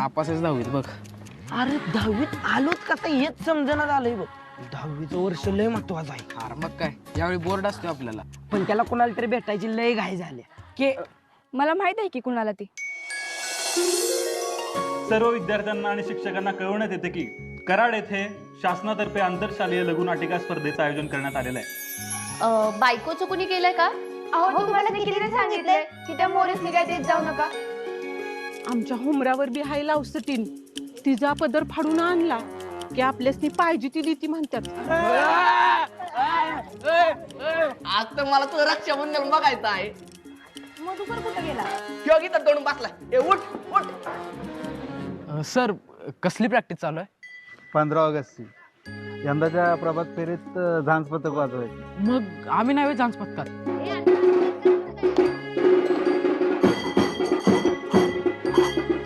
नापासच दहावीत बघ. अरे 10वीत आलोच का हेच समजण्यात आलंय बघ. 10वीचं वर्ष लय महत्वाचं आहे. अरे मग काय, यावेळी बोर्ड असतो आपल्याला. पण त्याला कोणाला तरी भेटायची लय घाई झाली की मला माहित आहे की कुणाला ती. सर्व विद्यार्थ्यांना आणि शिक्षकांना कळवण्यात येते की कराड येथे शासनातर्फे आंतरशालेय लघुनाटिका स्पर्धेचं आयोजन करण्यात आलेलं आहे. बायकोचं कुणी केलंय का? अहो तुम्हाला निखिलने सांगितलंय की त्या मोरीस निघाय देत जाऊ नका. आमच्या हुमऱ्यावर बी हाय लावसटीन तिचा पदर फाडून आणला की आपल्यासनी पाहिजे ती देती म्हणतात. आज तर मला तुझं रक्षाबंधन बघायचं आहे. मधुकर कुठे गेला? किंवा की तर दोन बसला. ए उठ उठ. सर, कसली प्रॅक्टिस चालू आहे? 15 ऑगस्टची यंदाच्या प्रभात फेरीत झांज पथक वाजवायचं. मग आम्ही नाही जांच पत्कार.